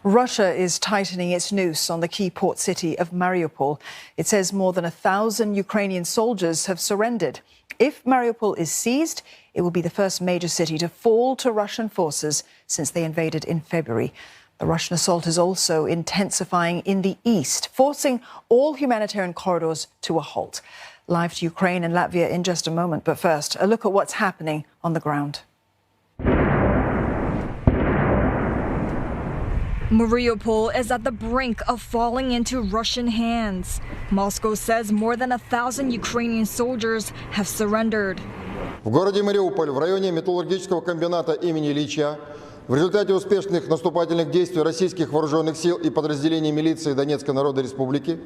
Russia is tightening its noose on the key port city of Mariupol. It says more than 1,000 Ukrainian soldiers have surrendered. If Mariupol is seized, it will be the first major city to fall to Russian forces since they invaded in February. The Russian assault is also intensifying in the east, forcing all humanitarian corridors to a halt. Live to Ukraine and Latvia in just a moment. But first, a look at what's happening on the ground. Mariupol is at the brink of falling into Russian hands. Moscow says more than 1,000 Ukrainian soldiers have surrendered. В городе Мариуполь, в районе металлургического комбината имени Ильича, в результате успешных наступательных действий российских вооруженных сил и подразделений милиции Донецкой Народной Республики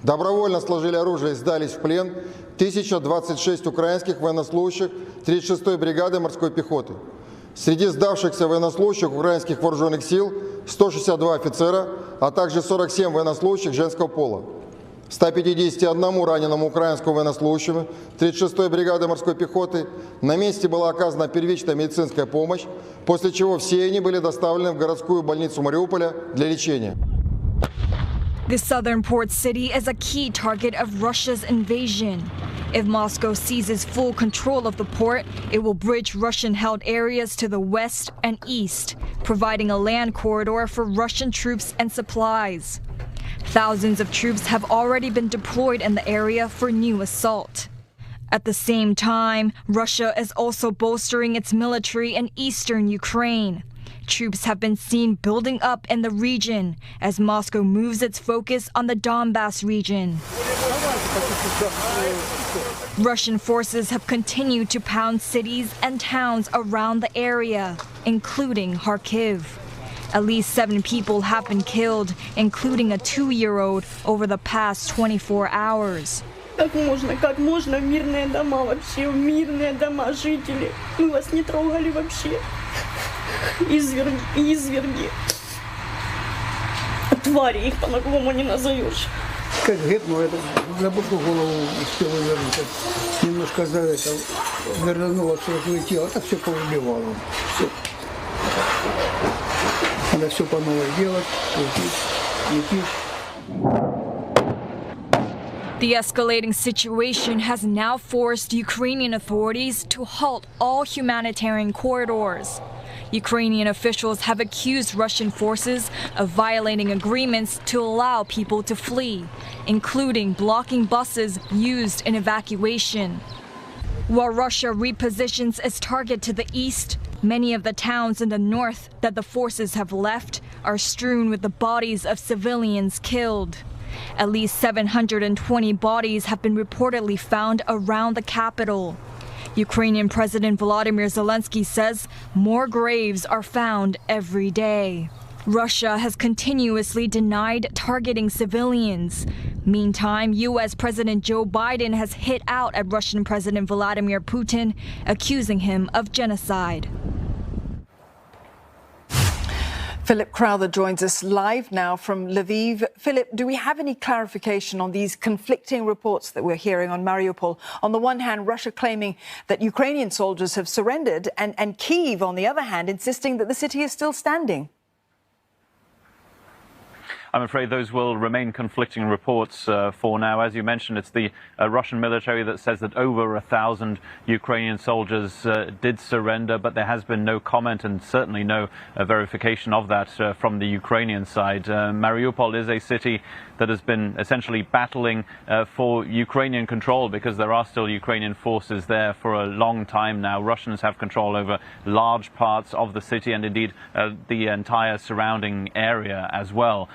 добровольно сложили оружие и сдались в плен 1026 украинских военнослужащих 36-й бригады морской пехоты. Среди сдавшихся военнослужащих украинских вооруженных сил 162 офицера, а также 47 военнослужащих женского пола. 151 раненому украинскому военнослужащему 36-й бригады морской пехоты на месте была оказана первичная медицинская помощь, после чего все они были доставлены в городскую больницу Мариуполя для лечения. The southern port city is a key target of Russia's invasion. If Moscow seizes full control of the port, it will bridge Russian-held areas to the west and east, providing a land corridor for Russian troops and supplies. Thousands of troops have already been deployed in the area for new assault. At the same time, Russia is also bolstering its military in eastern Ukraine. Troops have been seen building up in the region as Moscow moves its focus on the Donbas region. Russian forces have continued to pound cities and towns around the area, including Kharkiv. At least 7 people have been killed, including a 2-year-old, over the past 24 hours. Как можно мирные дома вообще, мирные дома жители. Мы вас не трогали вообще. Изверги. Твари, их по-другому не назовешь. Как гепнул, это на боку голову успел вывернуть. Немножко за это вернуло все свое тело, так все поубивало. Все. Надо все по новой делать, лепить. The escalating situation has now forced Ukrainian authorities to halt all humanitarian corridors. Ukrainian officials have accused Russian forces of violating agreements to allow people to flee, including blocking buses used in evacuation. While Russia repositions its target to the east, many of the towns in the north that the forces have left are strewn with the bodies of civilians killed. At least 720 bodies have been reportedly found around the capital. Ukrainian President Volodymyr Zelensky says more graves are found every day. Russia has continuously denied targeting civilians. Meantime, U.S. President Joe Biden has hit out at Russian President Vladimir Putin, accusing him of genocide. Philip Crowther joins us live now from Lviv. Philip, do we have any clarification on these conflicting reports that we're hearing on Mariupol? On the one hand, Russia claiming that Ukrainian soldiers have surrendered, and Kyiv, on the other hand, insisting that the city is still standing. I'm afraid those will remain conflicting reports for now. As you mentioned, it's the Russian military that says that over 1,000 Ukrainian soldiers did surrender, but there has been no comment and certainly no verification of that from the Ukrainian side. Mariupol is a city that has been essentially battling for Ukrainian control because there are still Ukrainian forces there for a long time now. Russians have control over large parts of the city and indeed the entire surrounding area as well.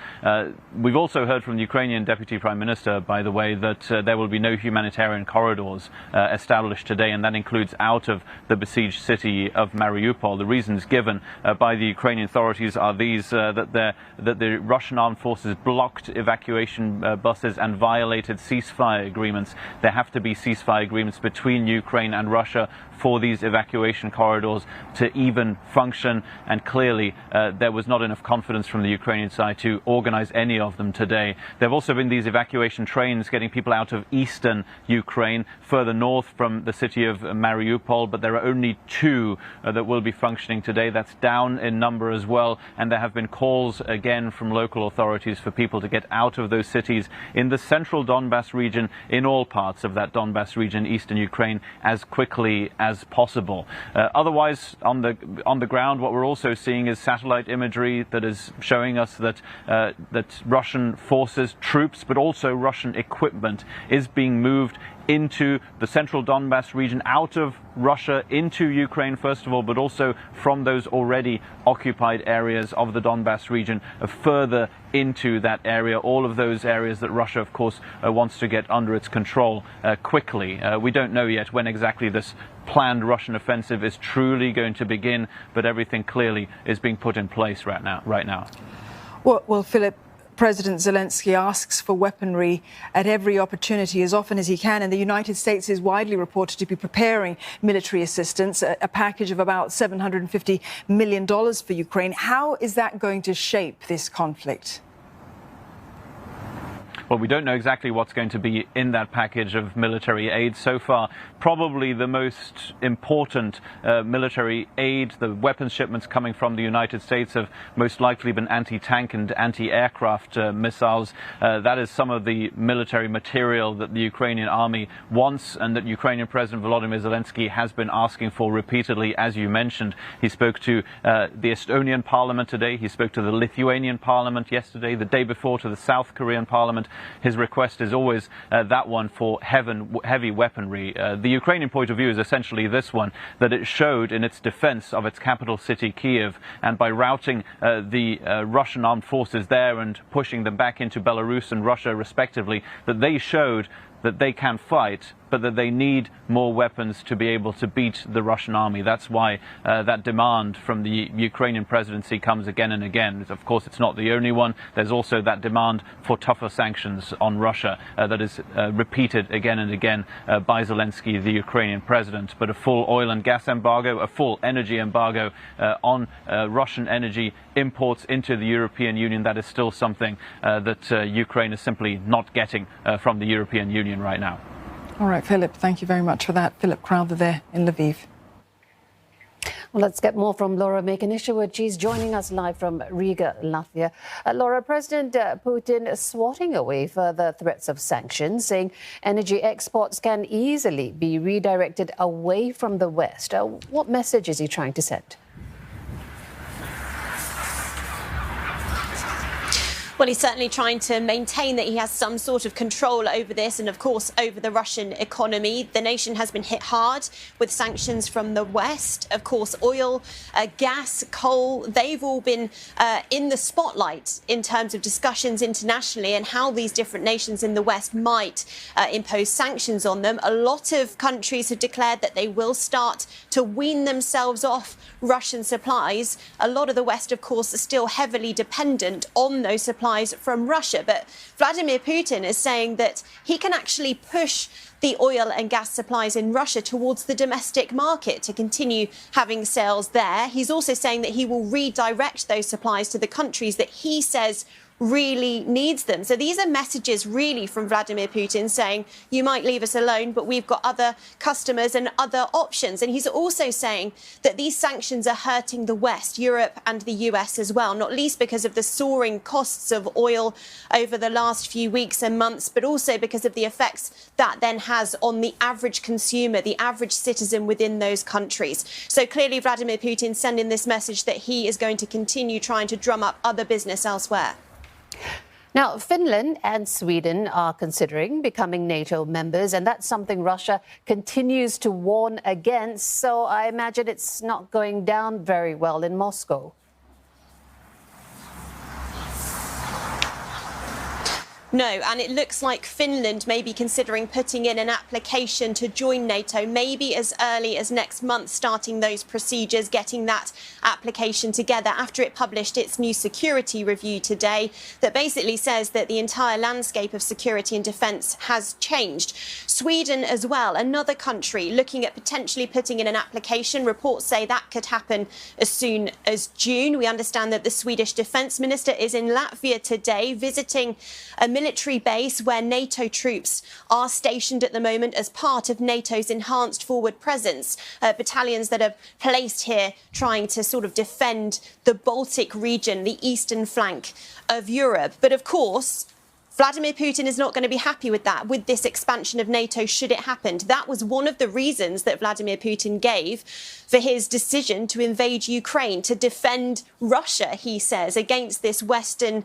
We've also heard from the Ukrainian Deputy Prime Minister, by the way, that there will be no humanitarian corridors established today, and that includes out of the besieged city of Mariupol. The reasons given by the Ukrainian authorities are these, that the Russian armed forces blocked evacuation buses and violated ceasefire agreements. There have to be ceasefire agreements between Ukraine and Russia for these evacuation corridors to even function. And clearly there was not enough confidence from the Ukrainian side to organize any of them today. There have also been these evacuation trains getting people out of eastern Ukraine, further north from the city of Mariupol, but there are only 2 that will be functioning today. That's down in number as well, and there have been calls again from local authorities for people to get out of those cities in the central Donbass region, in all parts of that Donbass region, eastern Ukraine, as quickly as possible. Otherwise, on the ground, what we're also seeing is satellite imagery that is showing us that Russian forces, troops, but also Russian equipment is being moved into the central Donbass region, out of Russia into Ukraine, first of all, but also from those already occupied areas of the Donbass region, further into that area, all of those areas that Russia, of course, wants to get under its control quickly. We don't know yet when exactly this planned Russian offensive is truly going to begin, but everything clearly is being put in place right now. Well, Philip, President Zelensky asks for weaponry at every opportunity as often as he can, and the United States is widely reported to be preparing military assistance, a package of about $750 million for Ukraine. How is that going to shape this conflict? Well, we don't know exactly what's going to be in that package of military aid. So far, probably the most important military aid, the weapons shipments coming from the United States, have most likely been anti-tank and anti-aircraft missiles. That is some of the military material that the Ukrainian army wants and that Ukrainian President Volodymyr Zelensky has been asking for repeatedly. As you mentioned, he spoke to the Estonian parliament today. He spoke to the Lithuanian parliament yesterday, the day before to the South Korean parliament. His request is always that one for heavy weaponry. The Ukrainian point of view is essentially this one, that it showed in its defense of its capital city, Kiev, and by routing the Russian armed forces there and pushing them back into Belarus and Russia respectively, that they showed that they can fight, but that they need more weapons to be able to beat the Russian army. That's why that demand from the Ukrainian presidency comes again and again. Of course, it's not the only one. There's also that demand for tougher sanctions on Russia that is repeated again and again by Zelensky, the Ukrainian president. But a full oil and gas embargo, a full energy embargo on Russian energy imports into the European Union, that is still something that Ukraine is simply not getting from the European Union right now. All right, Philip, thank you very much for that. Philip Crowther there in Lviv. Well, let's get more from Laura Mekanishaward. She's joining us live from Riga, Latvia. Laura, President Putin swatting away further threats of sanctions, saying energy exports can easily be redirected away from the West. What message is he trying to send? Well, he's certainly trying to maintain that he has some sort of control over this and, of course, over the Russian economy. The nation has been hit hard with sanctions from the West. Of course, oil, gas, coal, they've all been in the spotlight in terms of discussions internationally and how these different nations in the West might impose sanctions on them. A lot of countries have declared that they will start to wean themselves off Russian supplies. A lot of the West, of course, are still heavily dependent on those supplies from Russia. But Vladimir Putin is saying that he can actually push the oil and gas supplies in Russia towards the domestic market to continue having sales there. He's also saying that he will redirect those supplies to the countries that he says really needs them. So these are messages really from Vladimir Putin saying, you might leave us alone, but we've got other customers and other options. And he's also saying that these sanctions are hurting the West, Europe and the US as well, not least because of the soaring costs of oil over the last few weeks and months, but also because of the effects that then has on the average consumer, the average citizen within those countries. So clearly Vladimir Putin sending this message that he is going to continue trying to drum up other business elsewhere. Now, Finland and Sweden are considering becoming NATO members, and that's something Russia continues to warn against. So I imagine it's not going down very well in Moscow. No, and it looks like Finland may be considering putting in an application to join NATO, maybe as early as next month, starting those procedures, getting that application together after it published its new security review today that basically says that the entire landscape of security and defence has changed. Sweden as well, another country looking at potentially putting in an application. Reports say that could happen as soon as June. We understand that the Swedish Defence Minister is in Latvia today visiting a military base where NATO troops are stationed at the moment as part of NATO's enhanced forward presence. Battalions that are placed here trying to sort of defend the Baltic region, the eastern flank of Europe. But of course, Vladimir Putin is not going to be happy with that, with this expansion of NATO, should it happen. That was one of the reasons that Vladimir Putin gave for his decision to invade Ukraine, to defend Russia, he says, against this Western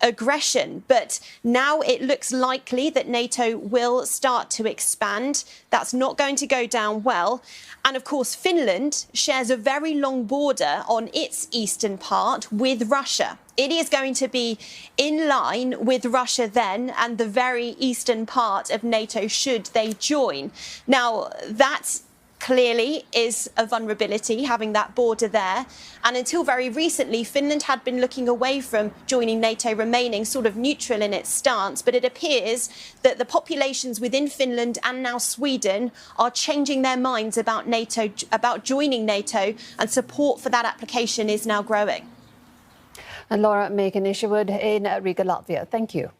aggression. But now it looks likely that NATO will start to expand. That's not going to go down well. And of course, Finland shares a very long border on its eastern part with Russia. It is going to be in line with Russia then and the very eastern part of NATO should they join. Now, that clearly is a vulnerability, having that border there. And until very recently, Finland had been looking away from joining NATO, remaining sort of neutral in its stance. But it appears that the populations within Finland and now Sweden are changing their minds about NATO, about joining NATO, and support for that application is now growing. And Laura Megan Isherwood in Riga, Latvia. Thank you.